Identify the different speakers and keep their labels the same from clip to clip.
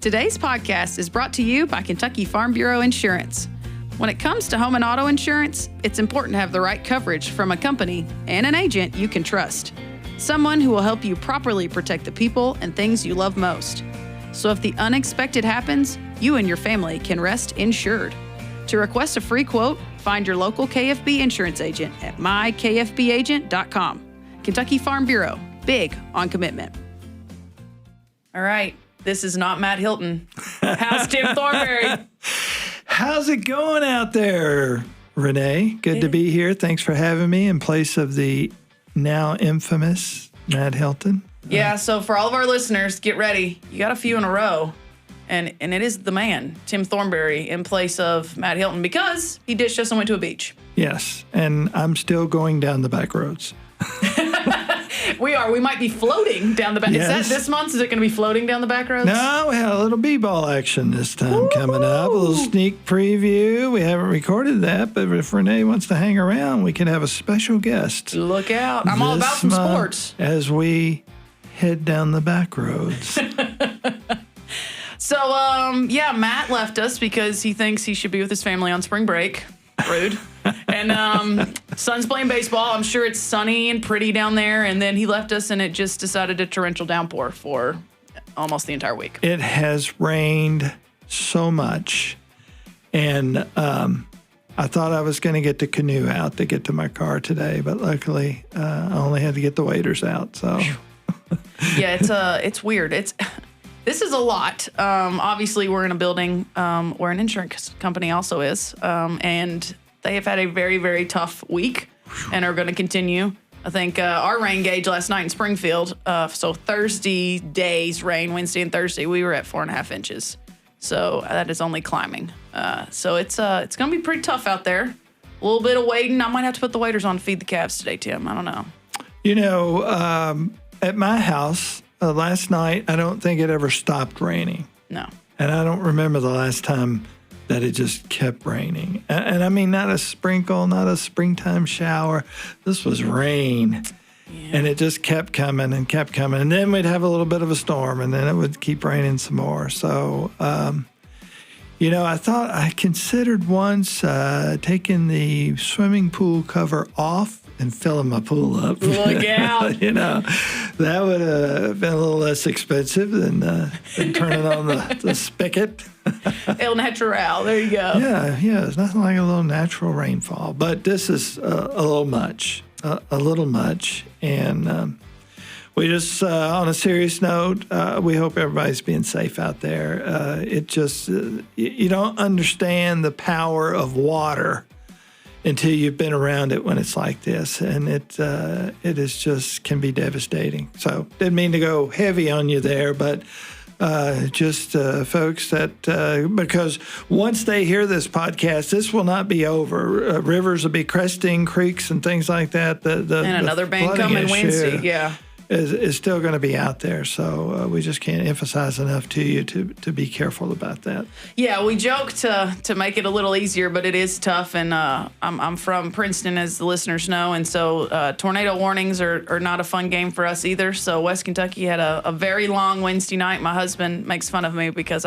Speaker 1: Today's podcast is brought to you by Kentucky Farm Bureau Insurance. When it comes to home and auto insurance, it's important to have the right coverage from a company and an agent you can trust. Someone who will help you properly protect the people and things you love most. So if the unexpected happens, you and your family can rest insured. To request a free quote, find your local KFB insurance agent at mykfbagent.com. Kentucky Farm Bureau, big on commitment. All right, this is not Matt Hilton. How's Tim Thornberry?
Speaker 2: How's it going out there, Renee? Good to be here. Thanks for having me in place of the now infamous Matt Hilton.
Speaker 1: Yeah, so for all of our listeners, get ready. You got a few in a row. And it is the man, Tim Thornberry, in place of Matt Hilton because he ditched us and went to a beach.
Speaker 2: Yes, and I'm still going down the back roads.
Speaker 1: We are. We might be floating down the back.
Speaker 2: Yes.
Speaker 1: Is that this month? Is it going to be floating down the back roads?
Speaker 2: No, we had a little b-ball action this time coming up. A little sneak preview. We haven't recorded that, but if Renee wants to hang around, we can have a special guest.
Speaker 1: Look out. I'm all about some sports.
Speaker 2: As we head down the back roads.
Speaker 1: So, Matt left us because he thinks he should be with his family on spring break. Rude. And son's playing baseball. I'm sure it's sunny and pretty down there. And then he left us, and it just decided to torrential downpour for almost the entire week.
Speaker 2: It has rained so much. And I thought I was going to get the canoe out to get to my car today, but luckily I only had to get the waders out. So,
Speaker 1: yeah, it's weird. This is a lot. Obviously, we're in a building where an insurance company also is, and they have had a very, very tough week and are going to continue. I think our rain gauge last night in Springfield, so Thursday day's rain, Wednesday and Thursday, we were at 4.5 inches. So that is only climbing. So it's going to be pretty tough out there. A little bit of wading. I might have to put the waders on to feed the calves today, Tim. I don't know.
Speaker 2: You know, at my house, last night, I don't think it ever stopped raining.
Speaker 1: No.
Speaker 2: And I don't remember the last time that it just kept raining. And I mean, not a sprinkle, not a springtime shower. This was rain. Yeah. And it just kept coming and kept coming. And then we'd have a little bit of a storm, and then it would keep raining some more. So, I considered once taking the swimming pool cover off and filling my pool up.
Speaker 1: Look out.
Speaker 2: That would have been a little less expensive than turning on the spigot.
Speaker 1: El Natural. There you go.
Speaker 2: Yeah. There's nothing like a little natural rainfall. But this is a little much. And we just, on a serious note, we hope everybody's being safe out there. You don't understand the power of water until you've been around it when it's like this, and it is just can be devastating. So didn't mean to go heavy on you there, but folks that because once they hear this podcast, this will not be over. Rivers will be cresting, creeks and things like that.
Speaker 1: And another bank coming Wednesday, yeah.
Speaker 2: Is still going to be out there. So we just can't emphasize enough to you to be careful about that.
Speaker 1: Yeah, we joke to make it a little easier, but it is tough. And I'm from Princeton, as the listeners know, and so tornado warnings are not a fun game for us either. So West Kentucky had a very long Wednesday night. My husband makes fun of me because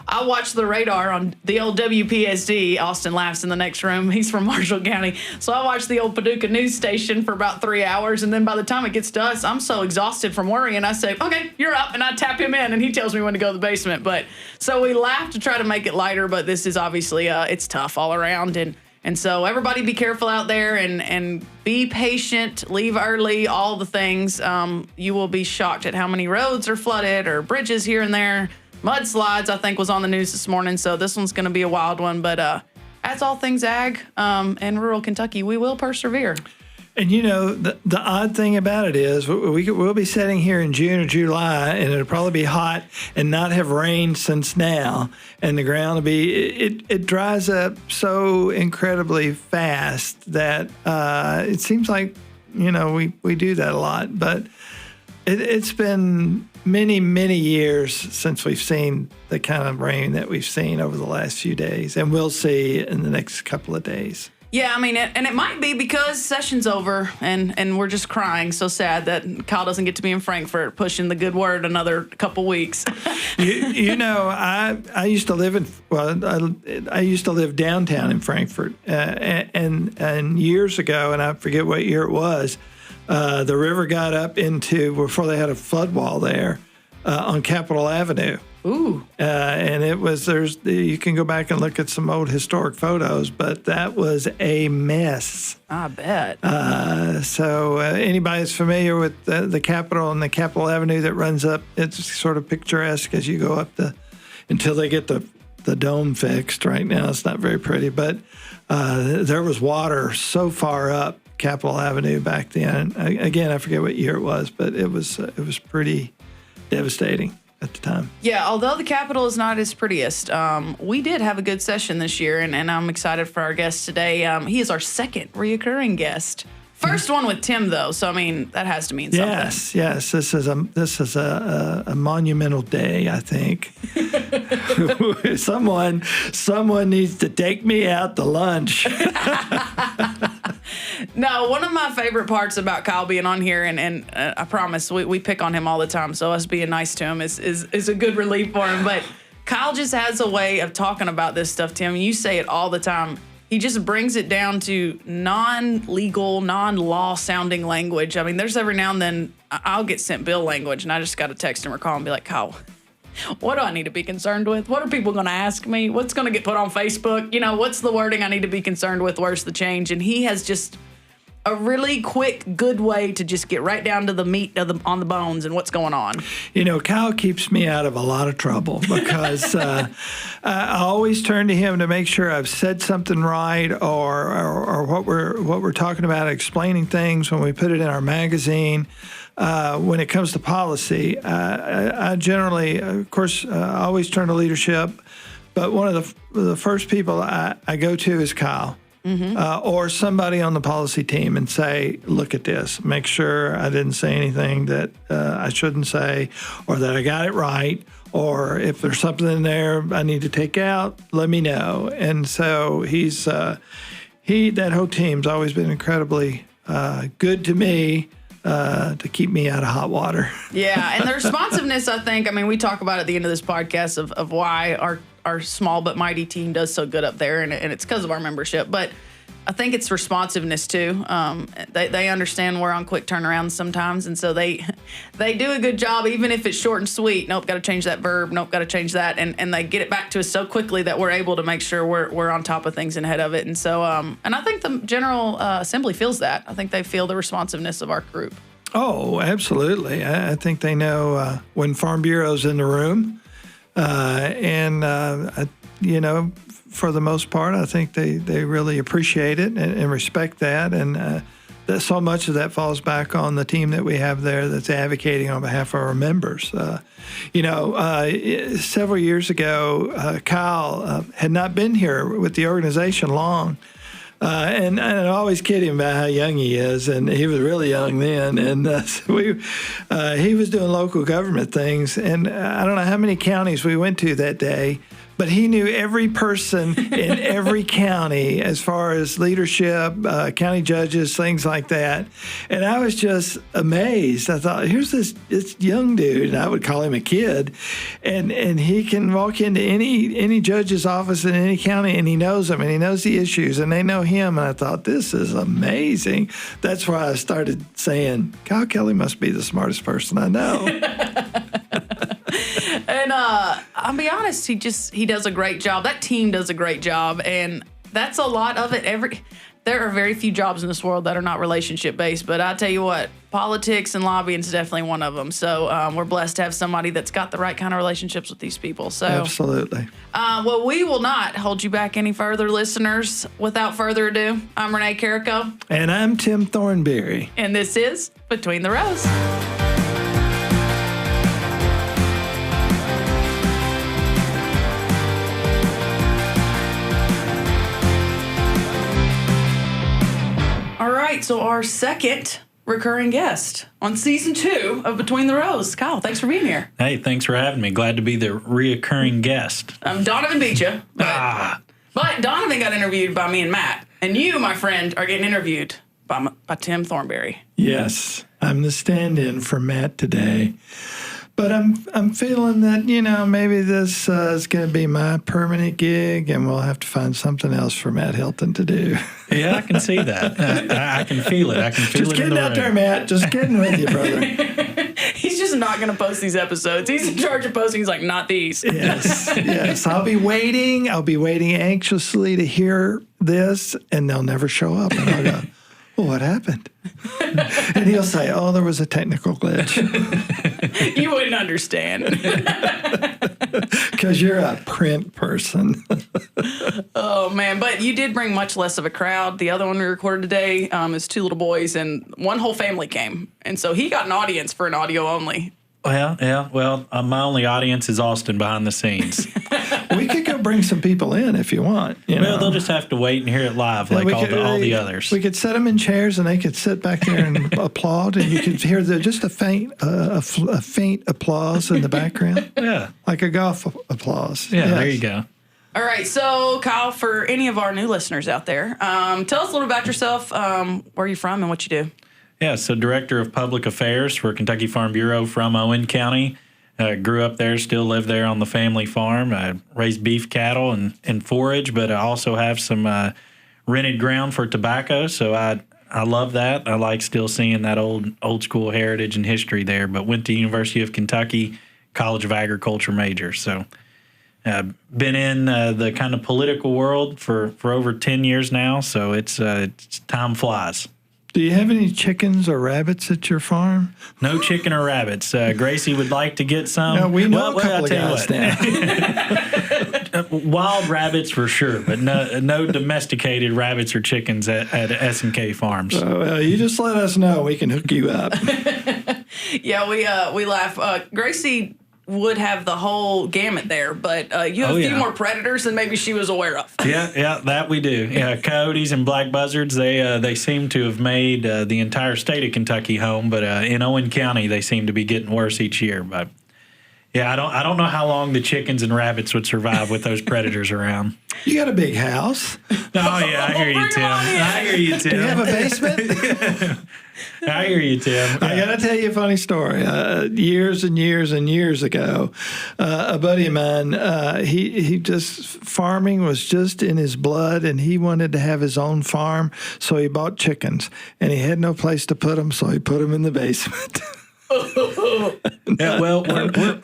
Speaker 1: I watched the radar on the old WPSD. Austin laughs in the next room. He's from Marshall County. So I watched the old Paducah news station for about 3 hours. And then by the time it gets to us, I'm so exhausted from worrying. I say, okay, you're up. And I tap him in and he tells me when to go to the basement. But so we laugh to try to make it lighter. But this is obviously, it's tough all around. And so everybody be careful out there and be patient, leave early, all the things. You will be shocked at how many roads are flooded or bridges here and there. Mudslides, I think, was on the news this morning, so this one's going to be a wild one. But that's all things ag and rural Kentucky. We will persevere.
Speaker 2: And, the odd thing about it is we'll be sitting here in June or July, and it'll probably be hot and not have rained since now. And the ground will be it dries up so incredibly fast that it seems like, we do that a lot. But it's been many, many years since we've seen the kind of rain that we've seen over the last few days, and we'll see in the next couple of days.
Speaker 1: Yeah, I mean, and it might be because session's over and we're just crying so sad that Kyle doesn't get to be in Frankfurt pushing the good word another couple weeks.
Speaker 2: I used to live I used to live downtown in Frankfurt, and years ago, and I forget what year it was, the river got up into before they had a flood wall there on Capitol Avenue.
Speaker 1: Ooh.
Speaker 2: And you can go back and look at some old historic photos, but that was a mess.
Speaker 1: I bet.
Speaker 2: So anybody that's familiar with the Capitol and the Capitol Avenue that runs up, it's sort of picturesque as you go up until they get the dome fixed. Right now, it's not very pretty, but there was water so far up Capitol Avenue back then. Again, I forget what year it was, but it was pretty devastating at the time.
Speaker 1: Yeah, although the Capitol is not his prettiest, we did have a good session this year, and I'm excited for our guest today. He is our second reoccurring guest. First one with Tim, though, so I mean that has to mean something.
Speaker 2: Yes. This is a monumental day, I think. Someone needs to take me out to lunch.
Speaker 1: No, one of my favorite parts about Kyle being on here, and I promise we pick on him all the time, so us being nice to him is a good relief for him. But Kyle just has a way of talking about this stuff, Tim. You say it all the time. He just brings it down to non-legal, non-law sounding language. I mean, there's every now and then I'll get sent bill language, and I just got to text him or call him and be like, Kyle, what do I need to be concerned with? What are people going to ask me? What's going to get put on Facebook? You know, what's the wording I need to be concerned with? Where's the change? And he has just a really quick, good way to just get right down to the meat on the bones and what's going on.
Speaker 2: You know, Kyle keeps me out of a lot of trouble because I always turn to him to make sure I've said something right or what we're talking about, explaining things when we put it in our magazine. When it comes to policy, I generally, of course, always turn to leadership, but one of the first people I go to is Kyle. Mm-hmm. Or somebody on the policy team and say, look at this, make sure I didn't say anything that I shouldn't say or that I got it right, or if there's something in there I need to take out, let me know. And so that whole team's always been incredibly good to me to keep me out of hot water.
Speaker 1: Yeah, and the responsiveness, I think, I mean, we talk about at the end of this podcast of why our small but mighty team does so good up there, and it's because of our membership. But I think it's responsiveness too. They understand we're on quick turnarounds sometimes, and so they do a good job, even if it's short and sweet. Nope, got to change that verb. Nope, got to change that, and they get it back to us so quickly that we're able to make sure we're on top of things and ahead of it. And so, and I think the General Assembly feels that. I think they feel the responsiveness of our group.
Speaker 2: Oh, absolutely. I think they know when Farm Bureau's in the room. You know, for the most part, I think they really appreciate it and respect that. And that so much of that falls back on the team that we have there that's advocating on behalf of our members. Several years ago, Kyle had not been here with the organization long. And I always kid him about how young he is, and he was really young then. And he was doing local government things, and I don't know how many counties we went to that day, but he knew every person in every county as far as leadership, county judges, things like that. And I was just amazed. I thought, here's this young dude, and I would call him a kid, and he can walk into any judge's office in any county, and he knows them, and he knows the issues, and they know him. And I thought, this is amazing. That's why I started saying, Kyle Kelly must be the smartest person I know.
Speaker 1: And I'll be honest, he does a great job. That team does a great job, and that's a lot of it. There are very few jobs in this world that are not relationship based, but I tell you what, politics and lobbying is definitely one of them. So we're blessed to have somebody that's got the right kind of relationships with these people. So
Speaker 2: absolutely.
Speaker 1: Well, we will not hold you back any further, listeners. Without further ado, I'm Renee Carrico,
Speaker 2: and I'm Tim Thornberry,
Speaker 1: and this is Between the Rows. All right, so our second recurring guest on season 2 of Between the Rows. Kyle, thanks for being here.
Speaker 3: Hey, thanks for having me. Glad to be the reoccurring guest.
Speaker 1: Donovan beat you, but Donovan got interviewed by me and Matt, And you, my friend, are getting interviewed by Tim Thornberry.
Speaker 2: Yes, I'm the stand-in for Matt today. But I'm feeling that, maybe this is going to be my permanent gig, and we'll have to find something else for Matt Hilton to do.
Speaker 3: Yeah, I can see that. I can feel it. I can feel
Speaker 2: Just
Speaker 3: it.
Speaker 2: getting out there, Matt. Just getting with you, brother.
Speaker 1: He's just not going to post these episodes. He's in charge of posting. He's like, not these.
Speaker 2: Yes. I'll be waiting. anxiously to hear this, and they'll never show up. And I'll go, well, what happened? And he'll say, oh, there was a technical glitch.
Speaker 1: You wouldn't understand.
Speaker 2: Because you're a print person.
Speaker 1: Oh, man. But you did bring much less of a crowd. The other one we recorded today is 2 little boys, and one whole family came. And so he got an audience for an audio only.
Speaker 3: Well, yeah. Well, my only audience is Austin behind the scenes.
Speaker 2: We could go bring some people in if you want.
Speaker 3: Well, they'll just have to wait and hear it live like all the others.
Speaker 2: We could set them in chairs, and they could sit back there and applaud, and you could hear just a faint applause in the background.
Speaker 3: Yeah.
Speaker 2: Like a golf applause.
Speaker 3: Yeah,
Speaker 2: Yes.
Speaker 3: There you go.
Speaker 1: All right. So, Kyle, for any of our new listeners out there, tell us a little about yourself, where you're from and what you do.
Speaker 3: Yeah, so Director of Public Affairs for Kentucky Farm Bureau from Owen County. Grew up there, still live there on the family farm. I raised beef cattle and forage, but I also have some rented ground for tobacco, so I love that. I like still seeing that old school heritage and history there, but went to University of Kentucky, College of Agriculture major. So been in the kind of political world for over 10 years now, so it's time flies.
Speaker 2: Do you have any chickens or rabbits at your farm?
Speaker 3: No chicken or rabbits. Gracie would like to get some.
Speaker 2: No, we know a couple of guys now.
Speaker 3: Wild rabbits for sure, but no domesticated rabbits or chickens at S&K Farms.
Speaker 2: Well, you just let us know. We can hook you up.
Speaker 1: Yeah, we laugh. Gracie would have the whole gamut there, but you have a few more predators than maybe she was aware of.
Speaker 3: Yeah, that we do. Yeah, coyotes and black buzzards, they seem to have made the entire state of Kentucky home, but in Owen County, they seem to be getting worse each year. But yeah, I don't know how long the chickens and rabbits would survive with those predators around.
Speaker 2: You got a big house.
Speaker 3: Oh, yeah, I hear you, Tim. I hear you, Tim.
Speaker 2: Do you have a basement?
Speaker 3: I hear you, Tim.
Speaker 2: I got to tell you a funny story. Years and years and years ago, a buddy of mine, he just, farming was just in his blood, and he wanted to have his own farm, so he bought chickens, and he had no place to put them, so he put them in the basement.
Speaker 3: Yeah, well,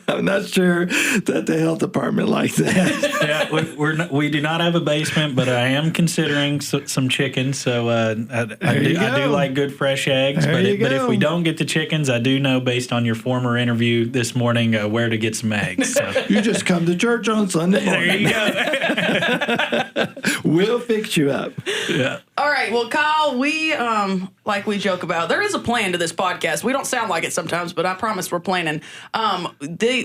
Speaker 2: I'm not sure that the health department liked that.
Speaker 3: Yeah, we do not have a basement, but I am considering some chickens. So I do like good fresh eggs. But if we don't get the chickens, I do know based on your former interview this morning where to get some eggs. So.
Speaker 2: You just come to church on Sunday morning.
Speaker 3: There you go.
Speaker 2: We'll fix you up.
Speaker 3: Yeah.
Speaker 1: All right. Well, Kyle, we like we joke about, there is a plan to this podcast. We don't sound like it sometimes, but I promise we're planning.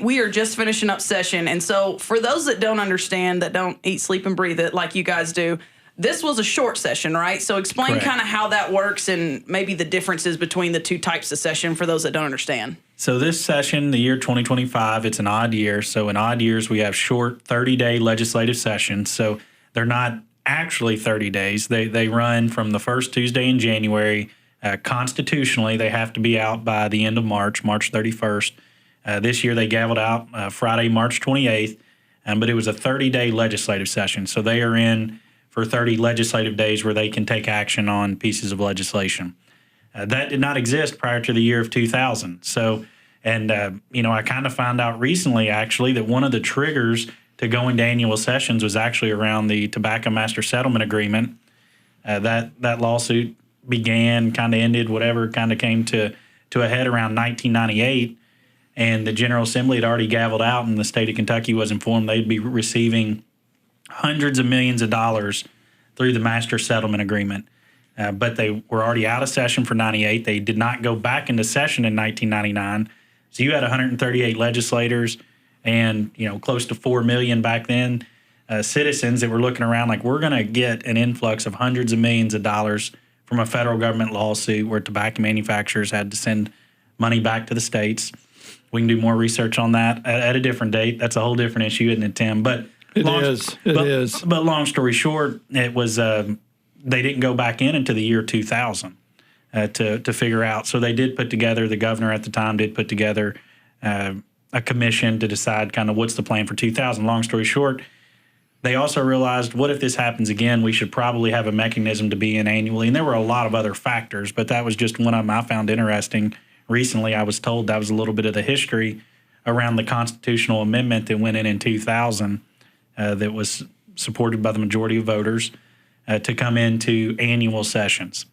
Speaker 1: We are just finishing up session. And so for those that don't understand, that don't eat, sleep, and breathe it like you guys do, this was a short session, right? So explain kind of how that works and maybe the differences between the two types of session for those that don't understand.
Speaker 3: So this session, the year 2025, it's an odd year. So in odd years, we have short 30-day legislative sessions. So they're not actually 30 days. They run from the first Tuesday in January. Constitutionally, they have to be out by the end of March 31st. This year, they gavelled out Friday, March 28th, but it was a 30-day legislative session. So they are in for 30 legislative days where they can take action on pieces of legislation. That did not exist prior to the year of 2000. So, and I kind of found out recently, actually, that one of the triggers to go into annual sessions was actually around the Tobacco Master Settlement Agreement. That lawsuit began, kind of ended, whatever, kind of came to a head around 1998, and the General Assembly had already gavelled out, and the state of Kentucky was informed they'd be receiving hundreds of millions of dollars through the Master Settlement Agreement. But they were already out of session for 98. They did not go back into session in 1999. So you had 138 legislators and, close to 4 million back then citizens that were looking around like, we're going to get an influx of hundreds of millions of dollars from a federal government lawsuit where tobacco manufacturers had to send money back to the states. We can do more research on that at a different date. That's a whole different issue, isn't it, Tim? But
Speaker 2: It is.
Speaker 3: But long story short, it was they didn't go back in into the year 2000 to figure out. So they did put together, the governor at the time did put together a commission to decide kind of what's the plan for 2000. Long story short, they also realized, what if this happens again? We should probably have a mechanism to be in annually. And there were a lot of other factors, but that was just one of them I found interesting. Recently, I was told that was a little bit of the history around the constitutional amendment that went in 2000 that was supported by the majority of voters to come into annual sessions.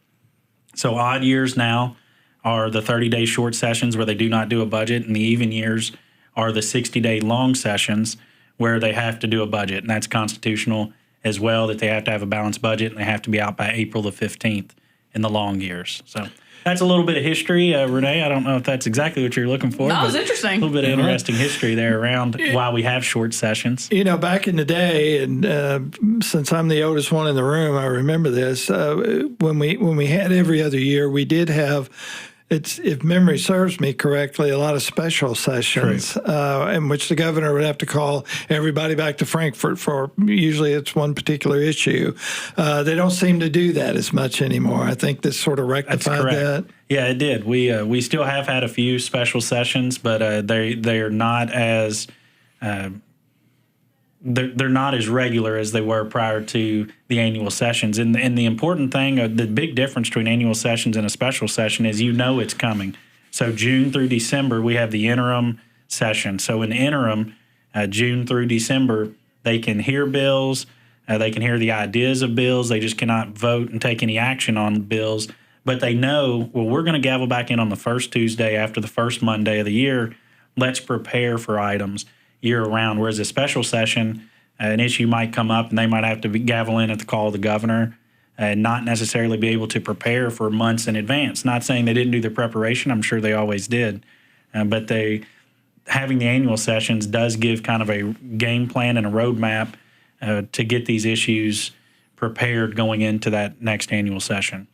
Speaker 3: So odd years now are the 30-day short sessions where they do not do a budget, and the even years are the 60-day long sessions where they have to do a budget, and that's constitutional as well, that they have to have a balanced budget, and they have to be out by April the 15th in the long years. So that's a little bit of history. Renee, I don't know if that's exactly what you're looking for.
Speaker 1: That was interesting.
Speaker 3: A little bit of interesting history there around why we have short sessions.
Speaker 2: Back in the day, and since I'm the oldest one in the room, I remember this. When we had every other year, we did have, if memory serves me correctly, a lot of special sessions in which the governor would have to call everybody back to Frankfort for, usually it's one particular issue. They don't seem to do that as much anymore. I think this sort of rectified that.
Speaker 3: Yeah, it did. We still have had a few special sessions, but they are not as they're not as regular as they were prior to the annual sessions. And the important thing, the big difference between annual sessions and a special session is it's coming. So June through December, we have the interim session. So in interim, June through December, they can hear bills, they can hear the ideas of bills, they just cannot vote and take any action on bills. But they know, we're going to gavel back in on the first Tuesday after the first Monday of the year. Let's prepare for items year-round, whereas a special session, an issue might come up and they might have to gavel in at the call of the governor and not necessarily be able to prepare for months in advance. Not saying they didn't do their preparation. I'm sure they always did. But having the annual sessions does give kind of a game plan and a roadmap to get these issues prepared going into that next annual session.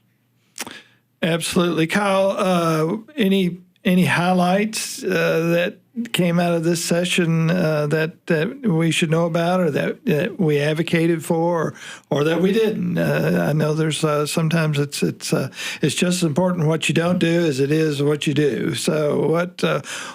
Speaker 2: Absolutely. Kyle, any highlights that came out of this session that we should know about, or that we advocated for, or that we didn't? I know there's sometimes it's just as important what you don't do as it is what you do. So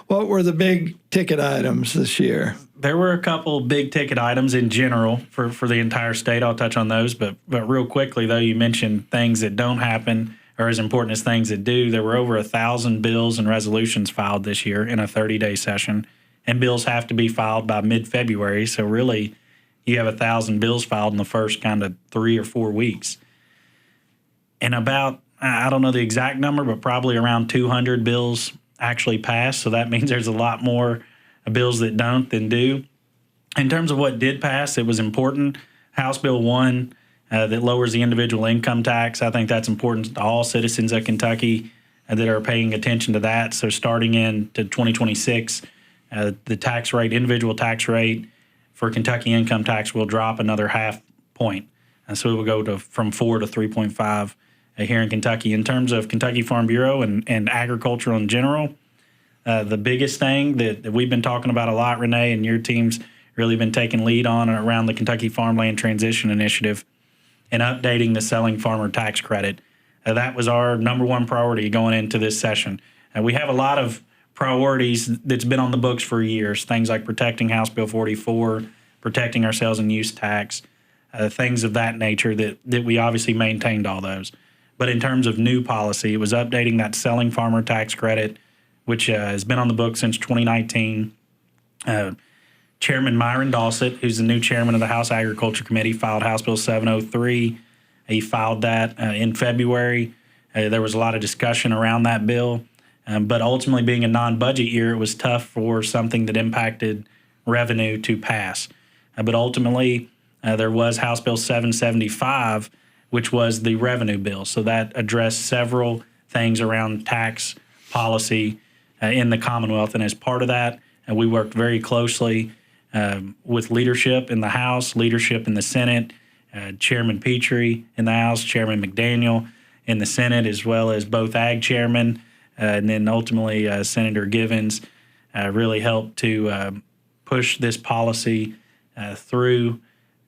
Speaker 2: what were the big ticket items this year?
Speaker 3: There were a couple big ticket items in general for the entire state. I'll touch on those, but real quickly though, you mentioned things that don't happen are as important as things that do. There were over 1,000 bills and resolutions filed this year in a 30-day session, and bills have to be filed by mid-February. So really, you have 1,000 bills filed in the first kind of 3 or 4 weeks. And about, I don't know the exact number, but probably around 200 bills actually pass. So that means there's a lot more bills that don't than do. In terms of what did pass, it was important. House Bill 1, that lowers the individual income tax. I think that's important to all citizens of Kentucky that are paying attention to that. So starting into 2026, the tax rate, individual tax rate for Kentucky income tax will drop another half point. And so it will go from 4 to 3.5 here in Kentucky. In terms of Kentucky Farm Bureau and agriculture in general, the biggest thing that we've been talking about a lot, Renee, and your team's really been taking lead on around the Kentucky Farmland Transition Initiative and updating the selling farmer tax credit. That was our number one priority going into this session. We have a lot of priorities that's been on the books for years, things like protecting House Bill 44, protecting our sales and use tax, things of that nature that we obviously maintained all those. But in terms of new policy, it was updating that selling farmer tax credit, which has been on the books since 2019. Chairman Myron Dawsett, who's the new chairman of the House Agriculture Committee, filed House Bill 703. He filed that in February. There was a lot of discussion around that bill. But ultimately, being a non-budget year, it was tough for something that impacted revenue to pass. But ultimately, there was House Bill 775, which was the revenue bill. So that addressed several things around tax policy in the Commonwealth. And as part of that, we worked very closely with leadership in the House, leadership in the Senate, Chairman Petrie in the House, Chairman McDaniel in the Senate, as well as both Ag chairmen, and then ultimately Senator Givens really helped to push this policy through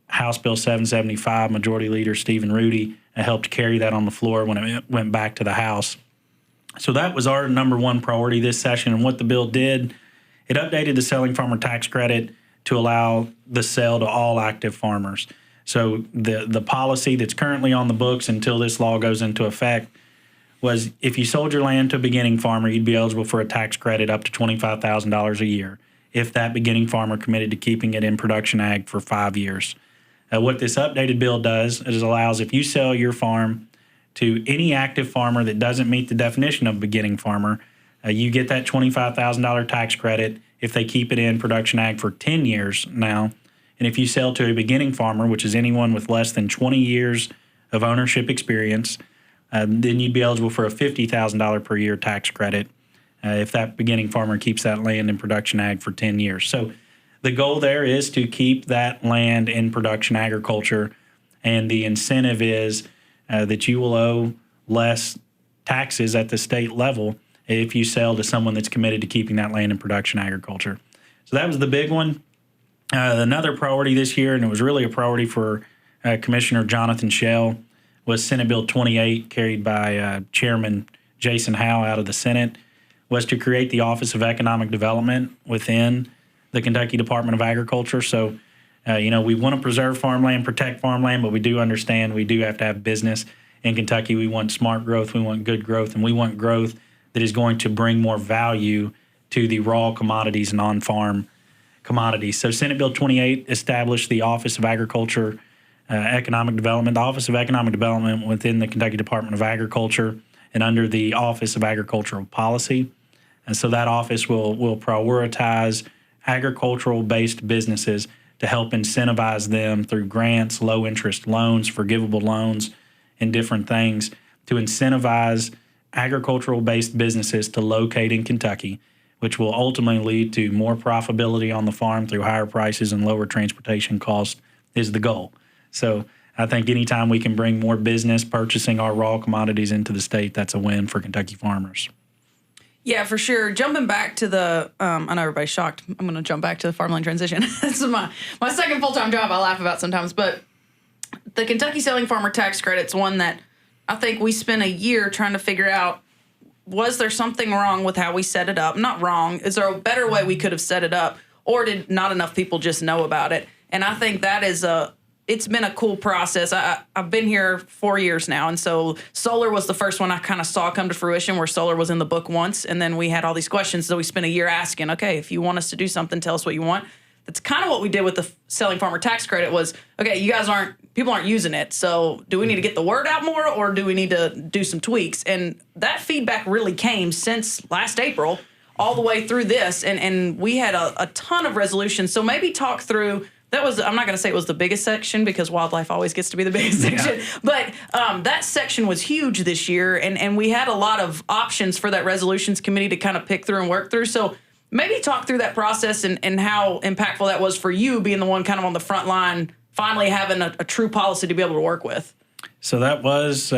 Speaker 3: House Bill 775. Majority Leader Stephen Rudy helped carry that on the floor when it went back to the House. So that was our number one priority this session. And what the bill did, it updated the selling farmer tax credit to allow the sale to all active farmers. So the policy that's currently on the books until this law goes into effect was if you sold your land to a beginning farmer, you'd be eligible for a tax credit up to $25,000 a year if that beginning farmer committed to keeping it in production ag for 5 years. What this updated bill does is allows if you sell your farm to any active farmer that doesn't meet the definition of beginning farmer, you get that $25,000 tax credit if they keep it in production ag for 10 years now. And if you sell to a beginning farmer, which is anyone with less than 20 years of ownership experience, then you'd be eligible for a $50,000 per year tax credit if that beginning farmer keeps that land in production ag for 10 years. So the goal there is to keep that land in production agriculture, and the incentive is that you will owe less taxes at the state level if you sell to someone that's committed to keeping that land in production agriculture. So that was the big one. Another priority this year, and it was really a priority for Commissioner Jonathan Schell, was Senate Bill 28, carried by Chairman Jason Howe out of the Senate, was to create the Office of Economic Development within the Kentucky Department of Agriculture. So, we want to preserve farmland, protect farmland, but we do understand we do have to have business in Kentucky. We want smart growth, we want good growth, and we want growth that is going to bring more value to the raw commodities and on-farm commodities. So Senate Bill 28 established the Office of Agriculture Economic Development. The Office of Economic Development within the Kentucky Department of Agriculture and under the Office of Agricultural Policy. And so that office will prioritize agricultural-based businesses to help incentivize them through grants, low-interest loans, forgivable loans, and different things to incentivize agricultural-based businesses to locate in Kentucky, which will ultimately lead to more profitability on the farm through higher prices and lower transportation costs is the goal. So I think anytime we can bring more business purchasing our raw commodities into the state, that's a win for Kentucky farmers.
Speaker 1: Yeah, for sure. Jumping back to the, I know everybody's shocked. I'm going to jump back to the farmland transition. This is my second full-time job I laugh about sometimes. But the Kentucky Selling Farmer Tax Credit's one that I think we spent a year trying to figure out, was there something wrong with how we set it up? Not wrong. Is there a better way we could have set it up? Or did not enough people just know about it? And I think that is it's been a cool process. I've been here 4 years now, and so solar was the first one I kind of saw come to fruition, where solar was in the book once, and then we had all these questions, so we spent a year asking, okay, if you want us to do something, tell us what you want. That's kind of what we did with the Selling Farmer Tax Credit was, okay, people aren't using it, so do we need to get the word out more, or do we need to do some tweaks? And that feedback really came since last April all the way through this, and we had a ton of resolutions. So maybe talk through. I'm not going to say it was the biggest section because wildlife always gets to be the biggest section, but that section was huge this year, and we had a lot of options for that resolutions committee to kind of pick through and work through. So maybe talk through that process and how impactful that was for you, being the one kind of on the front line, finally having a true policy to be able to work with.
Speaker 3: So that was,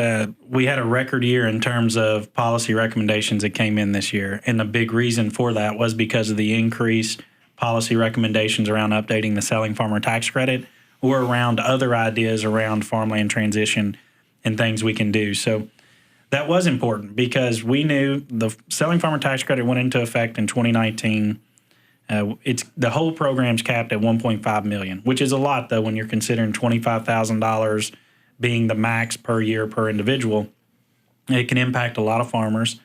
Speaker 3: we had a record year in terms of policy recommendations that came in this year, and the big reason for that was because of the increased policy recommendations around updating the Selling Farmer Tax Credit or around other ideas around farmland transition and things we can do. So that was important because we knew the Selling Farmer Tax Credit went into effect in 2019. The whole program's capped at $1.5 million, which is a lot, though, when you're considering $25,000 being the max per year per individual. It can impact a lot of farmers,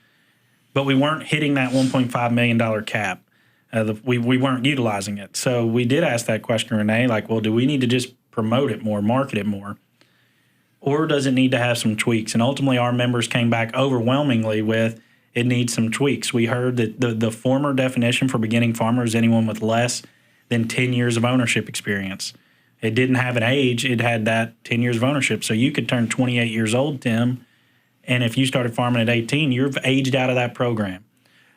Speaker 3: but we weren't hitting that $1.5 million cap. We weren't utilizing it. So we did ask that question, Renee, like, well, do we need to just promote it more, market it more? Or does it need to have some tweaks? And ultimately, our members came back overwhelmingly with it needs some tweaks. We heard that the former definition for beginning farmer is anyone with less than 10 years of ownership experience. It didn't have an age. It had that 10 years of ownership. So you could turn 28 years old, Tim, and if you started farming at 18, you're aged out of that program.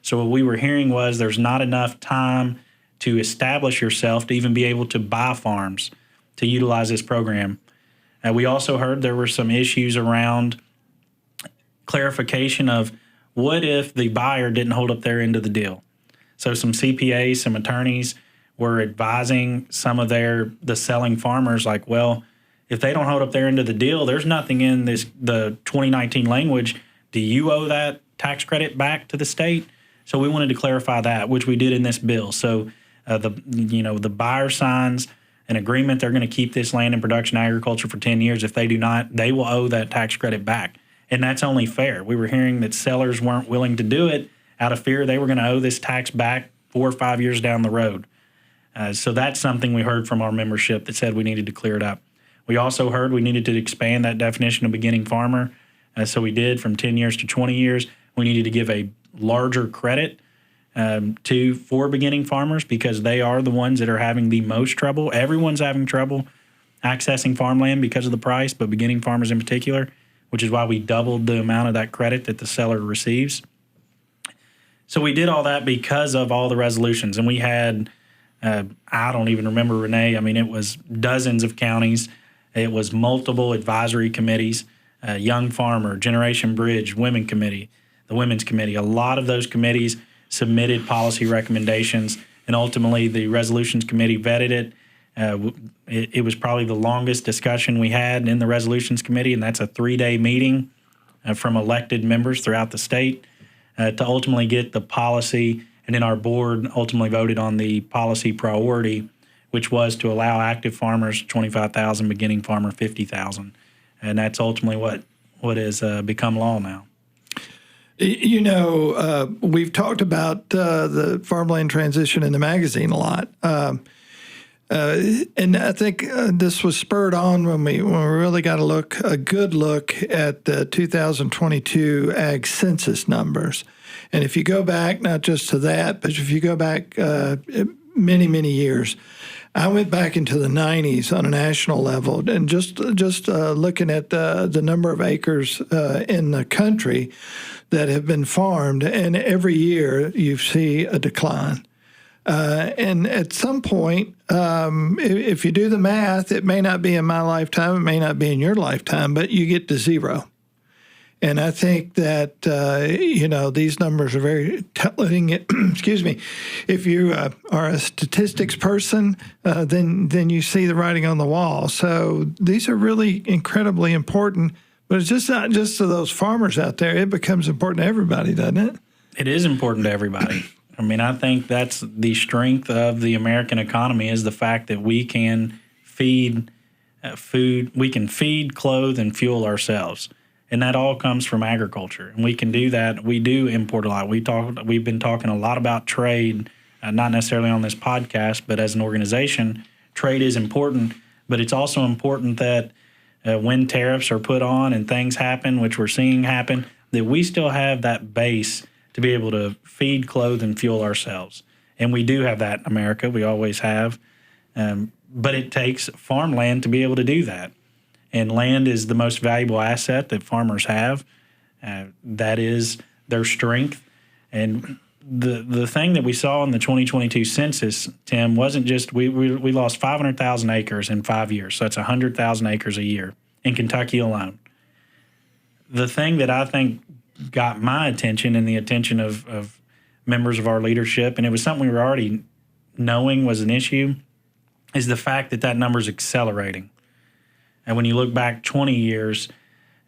Speaker 3: So what we were hearing was there's not enough time to establish yourself to even be able to buy farms to utilize this program. We also heard there were some issues around clarification of what if the buyer didn't hold up their end of the deal. So some CPAs, some attorneys were advising some of the selling farmers like, well, If they don't hold up their end of the deal, there's nothing in the 2019 language. Do you owe that tax credit back to the state? So we wanted to clarify that, which we did in this bill. So the buyer signs an agreement they're going to keep this land in production agriculture for 10 years. If they do not, they will owe that tax credit back. And that's only fair. We were hearing that sellers weren't willing to do it out of fear they were going to owe this tax back 4 or 5 years down the road. So that's something we heard from our membership that said we needed to clear it up. We also heard we needed to expand that definition of beginning farmer. So we did from 10 years to 20 years. We needed to give a larger credit for beginning farmers because they are the ones that are having the most trouble. Everyone's having trouble accessing farmland because of the price, but beginning farmers in particular, which is why we doubled the amount of that credit that the seller receives. So we did all that because of all the resolutions. And we had, I don't even remember, Renee, I mean, it was dozens of counties. It was multiple advisory committees, Young Farmer, Generation Bridge, Women Committee, the Women's Committee. A lot of those committees submitted policy recommendations, and ultimately the Resolutions Committee vetted it. It was probably the longest discussion we had in the Resolutions Committee, and that's a 3-day meeting from elected members throughout the state to ultimately get the policy. And then our board ultimately voted on the policy priority, which was to allow active farmers 25,000, beginning farmer 50,000, and that's ultimately what has become law now.
Speaker 2: You know, we've talked about the farmland transition in the magazine a lot, and I think this was spurred on when we really got a good look at the 2022 ag census numbers. And if you go back, not just to that, but if you go back many, many years, I went back into the 90s on a national level, and just looking at the number of acres in the country that have been farmed, and every year you see a decline. And at some point, if you do the math, it may not be in my lifetime, it may not be in your lifetime, but you get to zero. And I think that, these numbers are very telling. Excuse me. If you are a statistics person, then you see the writing on the wall. So these are really incredibly important. But it's just not just to those farmers out there. It becomes important to everybody, doesn't it?
Speaker 3: It is important to everybody. I mean, I think that's the strength of the American economy is the fact that we can feed food, we can feed, clothe, and fuel ourselves. And that all comes from agriculture. And we can do that. We do import a lot. We've been talking a lot about trade, not necessarily on this podcast, but as an organization, trade is important. But it's also important that when tariffs are put on and things happen, which we're seeing happen, that we still have that base to be able to feed, clothe, and fuel ourselves. And we do have that in America. We always have. But it takes farmland to be able to do that. And land is the most valuable asset that farmers have. That is their strength. And the thing that we saw in the 2022 census, Tim, wasn't just we lost 500,000 acres in 5 years. So that's 100,000 acres a year in Kentucky alone. The thing that I think got my attention and the attention of members of our leadership, and it was something we were already knowing was an issue, is the fact that number is accelerating. And when you look back 20 years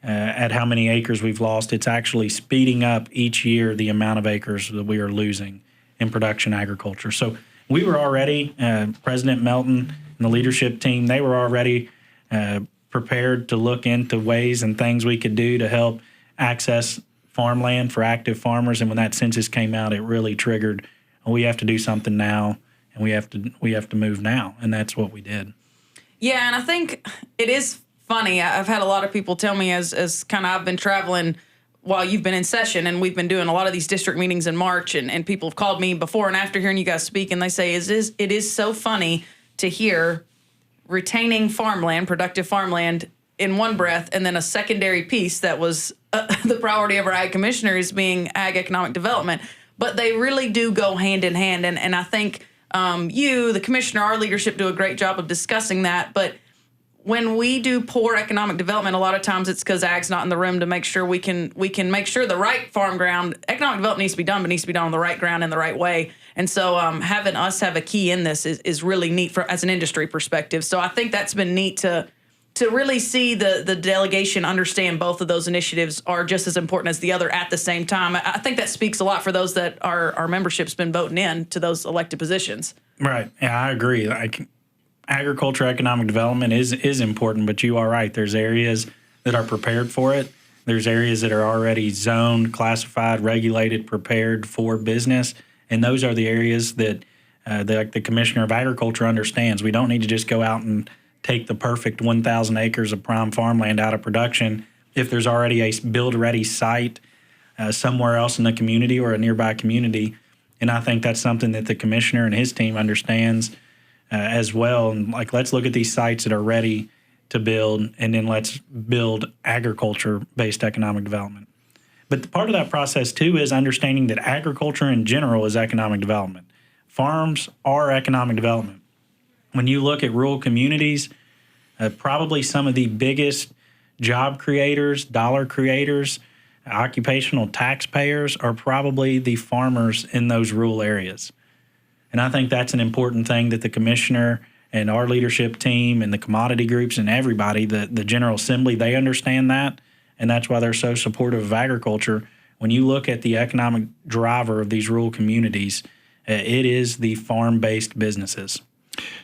Speaker 3: at how many acres we've lost, it's actually speeding up each year the amount of acres that we are losing in production agriculture. So we were already, President Melton and the leadership team, they were already prepared to look into ways and things we could do to help access farmland for active farmers. And when that census came out, it really triggered, we have to do something now, and we have to move now. And that's what we did.
Speaker 1: Yeah, and I think it is funny. I've had a lot of people tell me as kind of I've been traveling while you've been in session, and we've been doing a lot of these district meetings in March, and people have called me before and after hearing you guys speak, and they say it is so funny to hear retaining farmland, productive farmland, in one breath, and then a secondary piece that was the priority of our ag commissioner is being ag economic development. But they really do go hand in hand, and I think you, the commissioner, our leadership do a great job of discussing that. But when we do poor economic development, a lot of times it's because ag's not in the room to make sure we can make sure the right farm ground, economic development needs to be done, but needs to be done on the right ground in the right way. And so having us have a key in this is really neat as an industry perspective. So I think that's been neat to to really see the delegation understand both of those initiatives are just as important as the other at the same time. I think that speaks a lot for those that our membership's been voting in to those elected positions.
Speaker 3: Right. Yeah, I agree. Agriculture, economic development is important, but you are right. There's areas that are prepared for it. There's areas that are already zoned, classified, regulated, prepared for business, and those are the areas that the Commissioner of Agriculture understands. We don't need to just go out and take the perfect 1,000 acres of prime farmland out of production if there's already a build-ready site somewhere else in the community or a nearby community. And I think that's something that the commissioner and his team understands as well. And let's look at these sites that are ready to build, and then let's build agriculture-based economic development. But the part of that process, too, is understanding that agriculture in general is economic development. Farms are economic development. When you look at rural communities, probably some of the biggest job creators, dollar creators, occupational taxpayers are probably the farmers in those rural areas. And I think that's an important thing that the commissioner and our leadership team and the commodity groups and everybody, the General Assembly, they understand that. And that's why they're so supportive of agriculture. When you look at the economic driver of these rural communities, it is the farm-based businesses.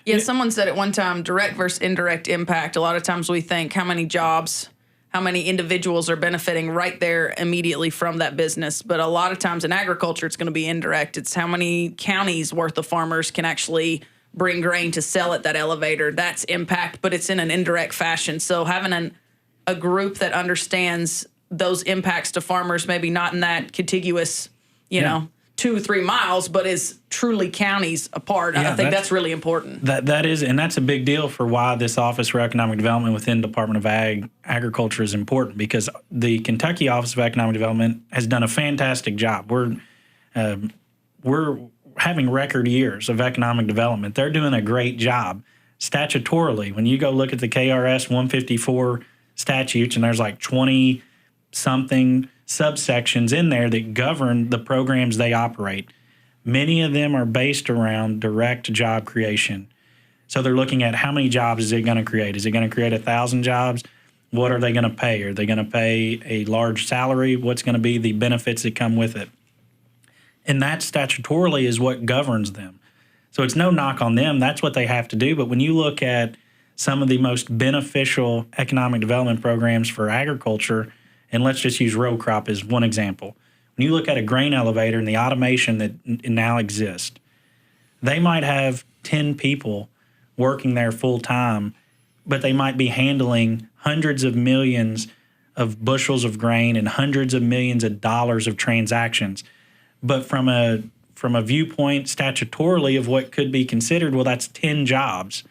Speaker 1: Yeah, someone said at one time, direct versus indirect impact. A lot of times we think how many jobs, how many individuals are benefiting right there immediately from that business. But a lot of times in agriculture, it's going to be indirect. It's how many counties worth of farmers can actually bring grain to sell at that elevator. That's impact, but it's in an indirect fashion. So having a group that understands those impacts to farmers, maybe not in that contiguous, you know, 2 or 3 miles, but is truly counties apart. I think that's really important.
Speaker 3: That is, and that's a big deal for why this Office for Economic Development within Department of Agriculture is important, because the Kentucky Office of Economic Development has done a fantastic job. We're having record years of economic development. They're doing a great job statutorily. When you go look at the KRS 154 statutes, and there's 20-something subsections in there that govern the programs they operate. Many of them are based around direct job creation. So they're looking at how many jobs is it going to create? Is it going to create 1,000 jobs? What are they going to pay? Are they going to pay a large salary? What's going to be the benefits that come with it? And that statutorily is what governs them. So it's no knock on them. That's what they have to do. But when you look at some of the most beneficial economic development programs for agriculture, and let's just use row crop as one example. When you look at a grain elevator and the automation that now exists, they might have 10 people working there full time, but they might be handling hundreds of millions of bushels of grain and hundreds of millions of dollars of transactions. But from a viewpoint statutorily of what could be considered, well, that's 10 jobs.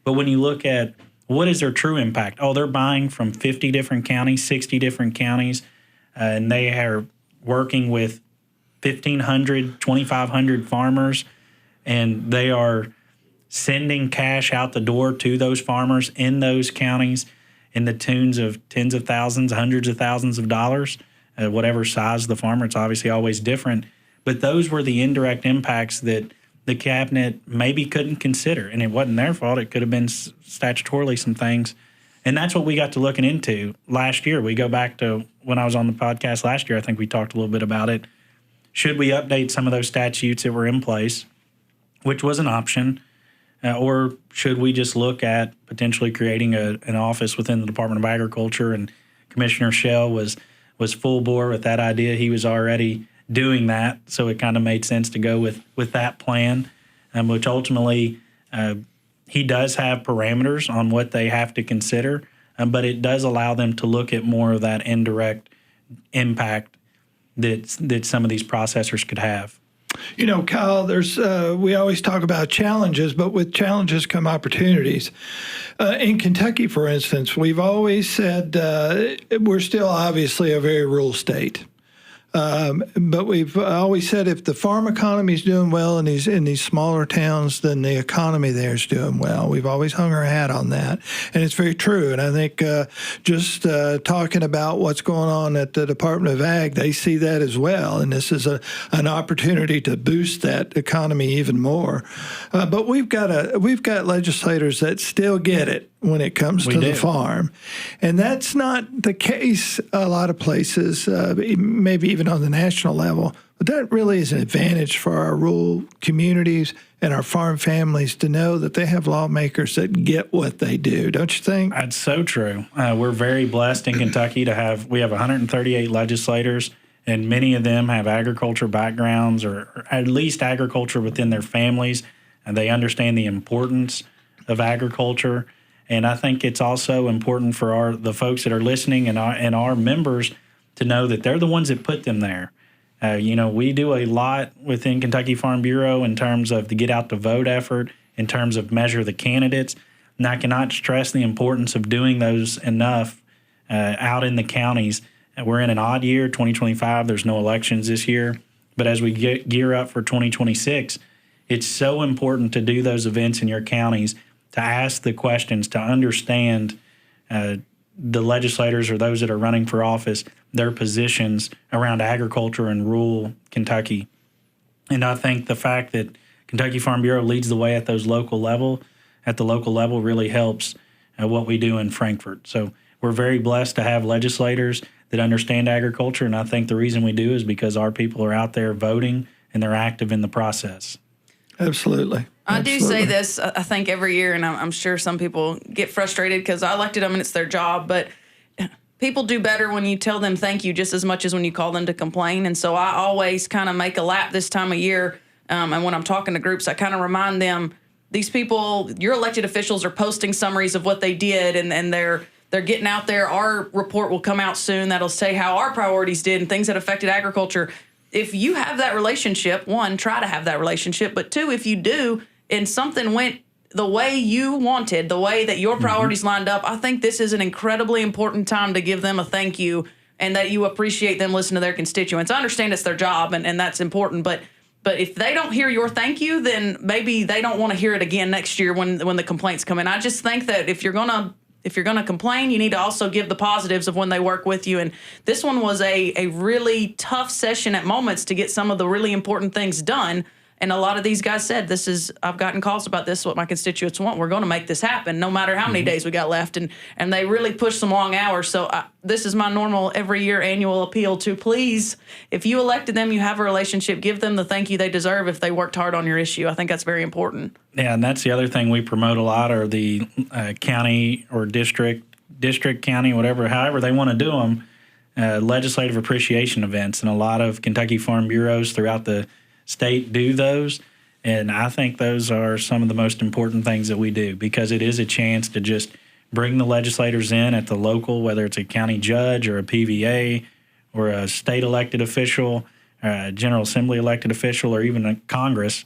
Speaker 3: But when you look at what is their true impact? Oh, they're buying from 50 different counties, 60 different counties, and they are working with 1,500, 2,500 farmers, and they are sending cash out the door to those farmers in those counties in the tunes of tens of thousands, hundreds of thousands of dollars, whatever size the farmer. It's obviously always different. But those were the indirect impacts that the cabinet maybe couldn't consider, and it wasn't their fault. It could have been statutorily some things, and that's what we got to looking into last year. We go back to when I was on the podcast last year. I think we talked a little bit about it. Should we update some of those statutes that were in place, which was an option, or should we just look at potentially creating an office within the Department of Agriculture? And Commissioner Shell was full bore with that idea. He was already doing that, so it kind of made sense to go with that plan, which ultimately he does have parameters on what they have to consider, but it does allow them to look at more of that indirect impact that some of these processors could have.
Speaker 2: You know, Kyle, we always talk about challenges, but with challenges come opportunities. In Kentucky, for instance, we've always said we're still obviously a very rural state. But we've always said if the farm economy is doing well in these smaller towns, then the economy there is doing well. We've always hung our hat on that, and it's very true. And I think just talking about what's going on at the Department of Ag, they see that as well, and this is an opportunity to boost that economy even more. But we've got legislators that still get it. when it comes to the
Speaker 3: do.
Speaker 2: farm. And that's not the case a lot of places, maybe even on the national level. But that really is an advantage for our rural communities and our farm families to know that they have lawmakers that get what they do. Don't you think?
Speaker 3: That's so true. We're very blessed in Kentucky we have 138 legislators, and many of them have agriculture backgrounds or at least agriculture within their families, and they understand the importance of agriculture. And I think it's also important for the folks that are listening and our members to know that they're the ones that put them there. We do a lot within Kentucky Farm Bureau in terms of the get out the vote effort, in terms of measure the candidates. And I cannot stress the importance of doing those enough out in the counties. We're in an odd year, 2025. There's no elections this year. But as we gear up for 2026, it's so important to do those events in your counties, to ask the questions, to understand the legislators or those that are running for office, their positions around agriculture and rural Kentucky. And I think the fact that Kentucky Farm Bureau leads the way at the local level really helps what we do in Frankfort. So we're very blessed to have legislators that understand agriculture, and I think the reason we do is because our people are out there voting and they're active in the process.
Speaker 2: Absolutely.
Speaker 1: I do say this, I think, every year, and I'm sure some people get frustrated because I elected them and it's their job, but people do better when you tell them thank you just as much as when you call them to complain. And so I always kind of make a lap this time of year, and when I'm talking to groups, I kind of remind them, these people, your elected officials are posting summaries of what they did, and they're getting out there. Our report will come out soon that'll say how our priorities did and things that affected agriculture. If you have that relationship, one, try to have that relationship, but two, if you do, and something went the way you wanted, the way that your priorities lined up, I think this is an incredibly important time to give them a thank you and that you appreciate them listening to their constituents. I understand it's their job and that's important, but if they don't hear your thank you, then maybe they don't want to hear it again next year when the complaints come in. I just think that if you're gonna complain, you need to also give the positives of when they work with you. And this one was a really tough session at moments to get some of the really important things done. And a lot of these guys said, I've gotten calls about this, what my constituents want. We're going to make this happen no matter how many days we got left. And they really pushed some long hours. So this is my normal every year annual appeal to please, if you elected them, you have a relationship, give them the thank you they deserve if they worked hard on your issue. I think that's very important.
Speaker 3: Yeah, and that's the other thing we promote a lot are the county or district, county, whatever, however they want to do them, legislative appreciation events. And a lot of Kentucky Farm Bureaus throughout the state do those, and I think those are some of the most important things that we do because it is a chance to just bring the legislators in at the local, whether it's a county judge or a PVA or a state elected official, a General Assembly elected official, or even a Congress.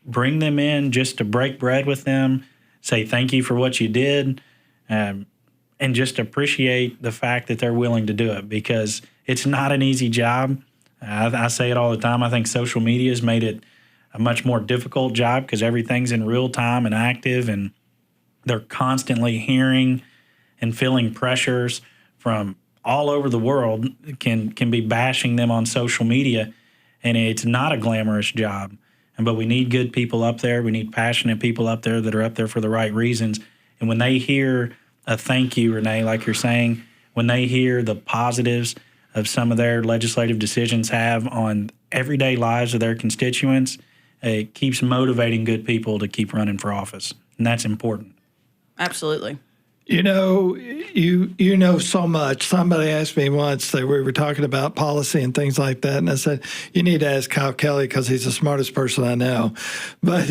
Speaker 3: Bring them in just to break bread with them, say thank you for what you did, and just appreciate the fact that they're willing to do it because it's not an easy job. I say it all the time. I think social media has made it a much more difficult job because everything's in real time and active, and they're constantly hearing and feeling pressures from all over the world can be bashing them on social media, and it's not a glamorous job. But we need good people up there. We need passionate people up there that are up there for the right reasons. And when they hear a thank you, Renee, like you're saying, when they hear the positives of some of their legislative decisions have on everyday lives of their constituents, it keeps motivating good people to keep running for office. And that's important.
Speaker 1: Absolutely.
Speaker 2: You know, you know so much. Somebody asked me once, we were talking about policy and things like that, and I said, you need to ask Kyle Kelly because he's the smartest person I know. But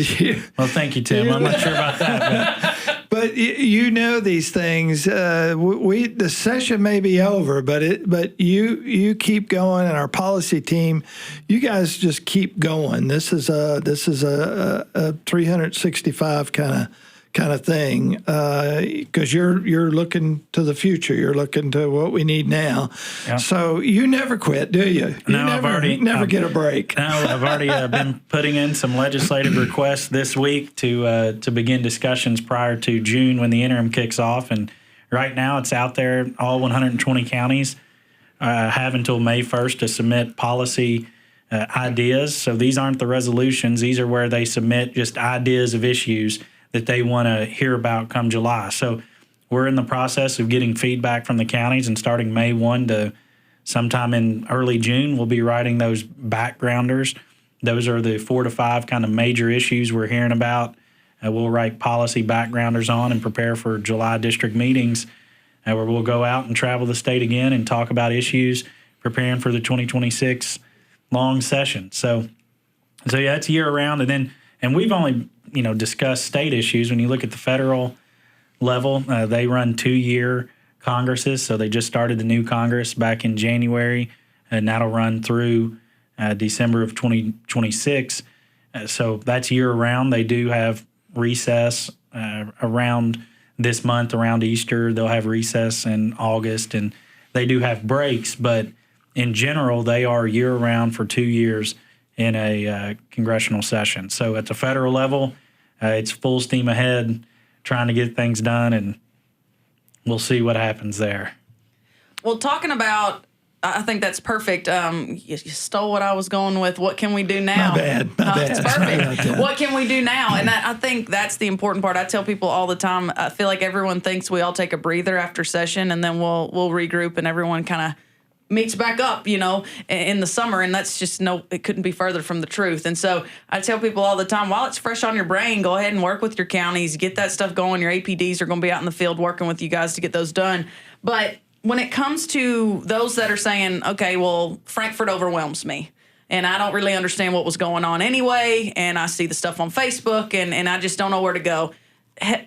Speaker 3: well, thank you, Tim. I'm not sure about that.
Speaker 2: But you know these things. The session may be over, but you keep going, and our policy team, you guys just keep going. This is a 365 kind of thing because you're looking to the future. You're looking to what we need now. Yeah. So you never quit, do you?
Speaker 3: No,
Speaker 2: you never get a break.
Speaker 3: No, I've already been putting in some legislative requests this week to begin discussions prior to June when the interim kicks off. And right now it's out there. All 120 counties have until May 1st to submit policy ideas. So these aren't the resolutions. These are where they submit just ideas of issues that they want to hear about come July. So we're in the process of getting feedback from the counties, and starting May 1 to sometime in early June, we'll be writing those backgrounders. Those are the 4 to 5 kind of major issues we're hearing about. We'll write policy backgrounders on and prepare for July district meetings, where we'll go out and travel the state again and talk about issues, preparing for the 2026 long session. So yeah, it's year round. And we've only, discussed state issues. When you look at the federal level, they run 2-year Congresses. So they just started the new Congress back in January, and that'll run through December of 2026. So that's year round. They do have recess around this month, around Easter. They'll have recess in August, and they do have breaks. But in general, they are year round for 2 years in a congressional session. So at the federal level, it's full steam ahead, trying to get things done, and we'll see what happens there.
Speaker 1: Well, talking about, I think that's perfect. You stole what I was going with. What can we do now?
Speaker 2: My bad.
Speaker 1: It's perfect. What can we do now? And I think that's the important part. I tell people all the time, I feel like everyone thinks we all take a breather after session, and then we'll regroup and everyone kind of meets back up, in the summer. And that's just it couldn't be further from the truth. And so I tell people all the time, while it's fresh on your brain, go ahead and work with your counties, get that stuff going. Your APDs are going to be out in the field working with you guys to get those done. But when it comes to those that are saying, okay, well, Frankfort overwhelms me, and I don't really understand what was going on anyway, and I see the stuff on Facebook, and I just don't know where to go.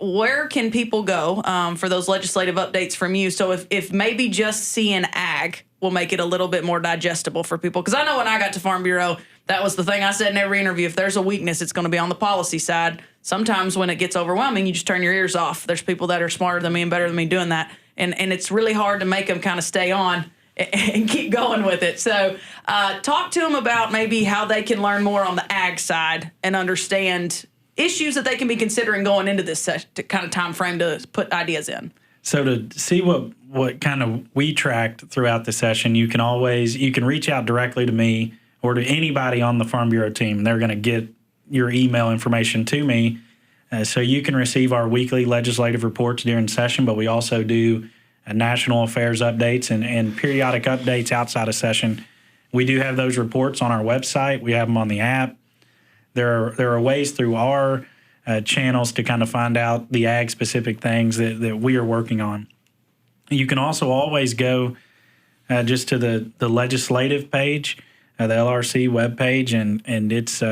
Speaker 1: Where can people go for those legislative updates from you? So if maybe just seeing ag will make it a little bit more digestible for people. Because I know when I got to Farm Bureau, that was the thing I said in every interview. If there's a weakness, it's going to be on the policy side. Sometimes when it gets overwhelming, you just turn your ears off. There's people that are smarter than me and better than me doing that. And it's really hard to make them kind of stay on and keep going with it. So talk to them about maybe how they can learn more on the ag side and understand issues that they can be considering going into this kind of time frame to put ideas in.
Speaker 3: So to see what kind of we tracked throughout the session, you can reach out directly to me or to anybody on the Farm Bureau team. They're going to get your email information to me. So you can receive our weekly legislative reports during session, but we also do national affairs updates and periodic updates outside of session. We do have those reports on our website. We have them on the app. There are ways through our channels to kind of find out the ag-specific things that we are working on. You can also always go just to the legislative page, the LRC webpage, and it's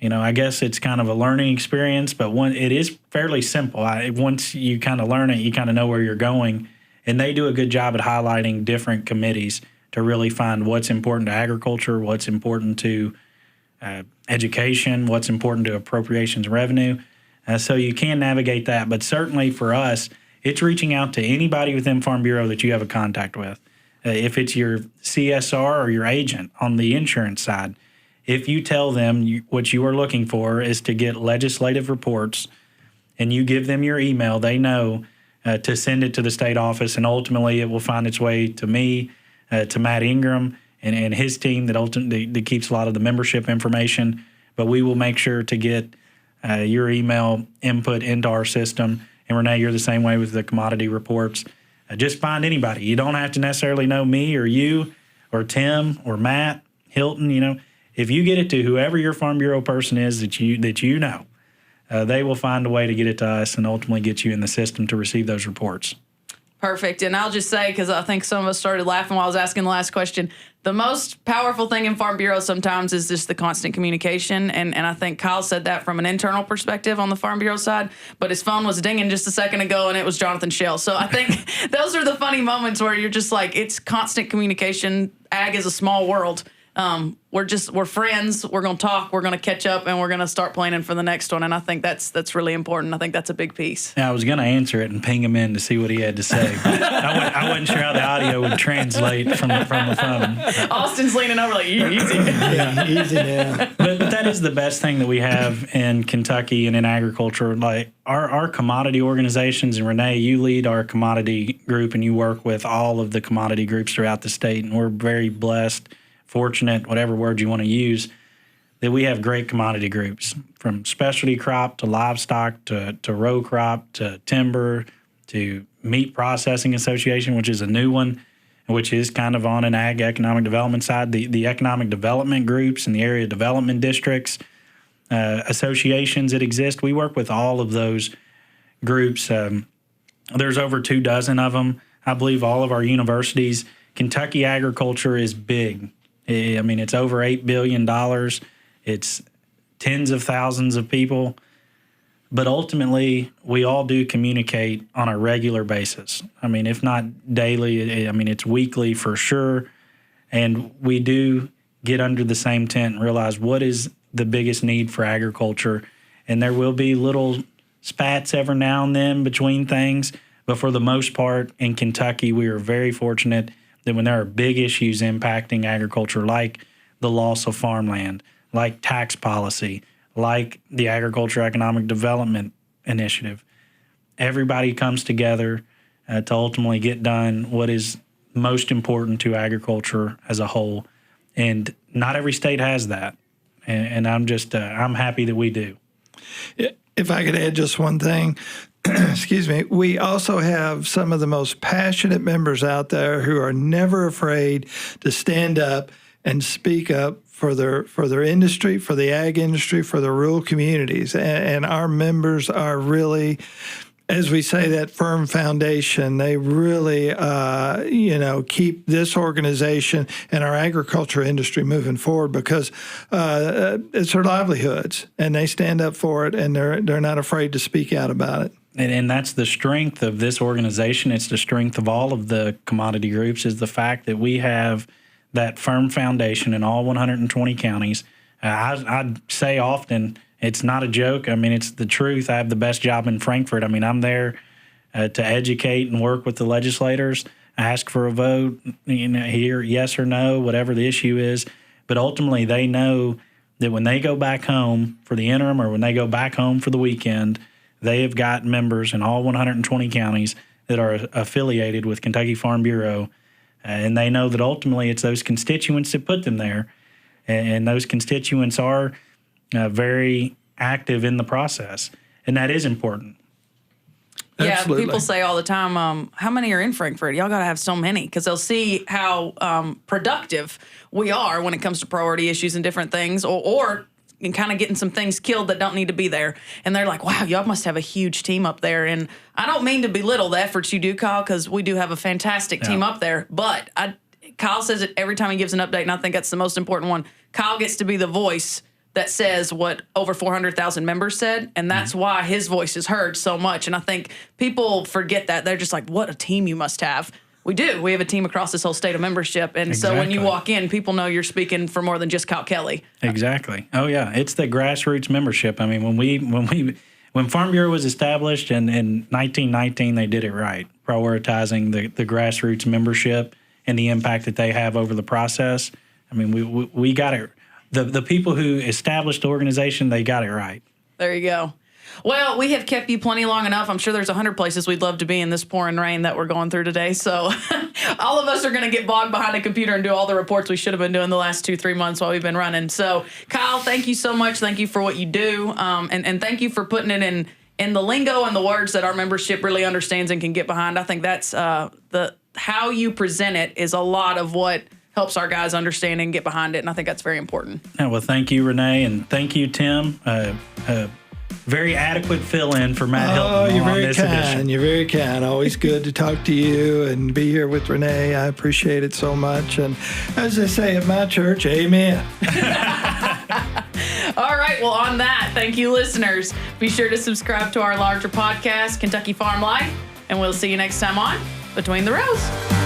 Speaker 3: I guess it's kind of a learning experience, but it is fairly simple. Once you kind of learn it, you kind of know where you're going, and they do a good job at highlighting different committees to really find what's important to agriculture, what's important to education, what's important to appropriations and revenue. So you can navigate that, but certainly for us, it's reaching out to anybody within Farm Bureau that you have a contact with. If it's your CSR or your agent on the insurance side, if you tell them what you are looking for is to get legislative reports and you give them your email, they know to send it to the state office, and ultimately it will find its way to me, to Matt Ingram and his team that keeps a lot of the membership information. But we will make sure to get your email input into our system. And Renee, you're the same way with the commodity reports. Just find anybody. You don't have to necessarily know me or you or Tim or Matt Hilton, If you get it to whoever your Farm Bureau person is that you know, they will find a way to get it to us and ultimately get you in the system to receive those reports.
Speaker 1: Perfect. And I'll just say, because I think some of us started laughing while I was asking the last question, the most powerful thing in Farm Bureau sometimes is just the constant communication. And I think Kyle said that from an internal perspective on the Farm Bureau side, but his phone was dinging just a second ago and it was Jonathan Schell. So I think those are the funny moments where you're just like, it's constant communication. Ag is a small world. We're friends. We're going to talk. We're going to catch up, and we're going to start planning for the next one. And I think that's really important. I think that's a big piece.
Speaker 3: Yeah, I was going to answer it and ping him in to see what he had to say. But I wasn't sure how the audio would translate from the phone.
Speaker 1: Austin's leaning over like, easy.
Speaker 2: Yeah, easy now.
Speaker 3: But that is the best thing that we have in Kentucky and in agriculture. Like our commodity organizations, and Renee, you lead our commodity group, and you work with all of the commodity groups throughout the state, and we're very blessed, fortunate, whatever word you want to use. that we have great commodity groups, from specialty crop to livestock to row crop to timber to meat processing association, which is a new one, which is kind of on an ag economic development side. The economic development groups and the area development districts, associations that exist, we work with all of those groups. There's over 24 of them. I believe all of our universities. Kentucky agriculture is big. I mean, it's over $8 billion. It's tens of thousands of people. But ultimately, we all do communicate on a regular basis. I mean, if not daily, I mean, it's weekly for sure. And we do get under the same tent and realize what is the biggest need for agriculture. And there will be little spats every now and then between things. But for the most part, in Kentucky, we are very fortunate that when there are big issues impacting agriculture, like the loss of farmland, like tax policy, like the Agriculture Economic Development Initiative, everybody comes together to ultimately get done what is most important to agriculture as a whole. And not every state has that. And I'm just, I'm happy that we do.
Speaker 2: If I could add just one thing, excuse me, we also have some of the most passionate members out there who are never afraid to stand up and speak up for their industry, for the ag industry, for the rural communities. And our members are really, as we say, that firm foundation. They really, keep this organization and our agriculture industry moving forward because it's their livelihoods, and they stand up for it, and they're not afraid to speak out about it.
Speaker 3: And that's the strength of this organization. It's the strength of all of the commodity groups, is the fact that we have that firm foundation in all 120 counties. I say often, it's not a joke. I mean, it's the truth. I have the best job in Frankfort. I mean, I'm there to educate and work with the legislators, ask for a vote, here, yes or no, whatever the issue is. But ultimately, they know that when they go back home for the interim or when they go back home for the weekend, they have got members in all 120 counties that are affiliated with Kentucky Farm Bureau. And they know that ultimately it's those constituents that put them there. And those constituents are very active in the process. And that is important.
Speaker 1: Yeah,
Speaker 2: Absolutely.
Speaker 1: people say all the time, how many are in Frankfurt? Y'all got to have so many, because they'll see how productive we are when it comes to priority issues and different things, or and kind of getting some things killed that don't need to be there. And they're like, wow, y'all must have a huge team up there. And I don't mean to belittle the efforts you do, Kyle, because we do have a fantastic team up there. But Kyle says it every time he gives an update, and I think that's the most important one. Kyle gets to be the voice that says what over 400,000 members said, and that's why his voice is heard so much. And I think people forget that. They're just like, what a team you must have. We do. We have a team across this whole state of membership. And so when you walk in, people know you're speaking for more than just Kyle Kelly.
Speaker 3: Exactly. Oh, yeah. It's the grassroots membership. I mean, when Farm Bureau was established in 1919, they did it right, prioritizing the grassroots membership and the impact that they have over the process. I mean, we got it. The people who established the organization, they got it right.
Speaker 1: There you go. Well, we have kept you plenty long enough. I'm sure there's 100 places we'd love to be in this pouring rain that we're going through today. So all of us are going to get bogged behind a computer and do all the reports we should have been doing the last 2-3 months while we've been running. So, Kyle, thank you so much. Thank you for what you do. And thank you for putting it in the lingo and the words that our membership really understands and can get behind. I think that's how you present it is a lot of what helps our guys understand and get behind it. And I think that's very important.
Speaker 3: Yeah, well, thank you, Renee. And thank you, Tim. Very adequate fill-in for Matt Hilton.
Speaker 2: Oh, you're
Speaker 3: on
Speaker 2: very
Speaker 3: this
Speaker 2: kind.
Speaker 3: edition.
Speaker 2: You're very kind. Always good to talk to you and be here with Renee. I appreciate it so much. And as they say at my church, amen.
Speaker 1: All right. Well, on that, thank you, listeners. Be sure to subscribe to our larger podcast, Kentucky Farm Life, and we'll see you next time on Between the Rows.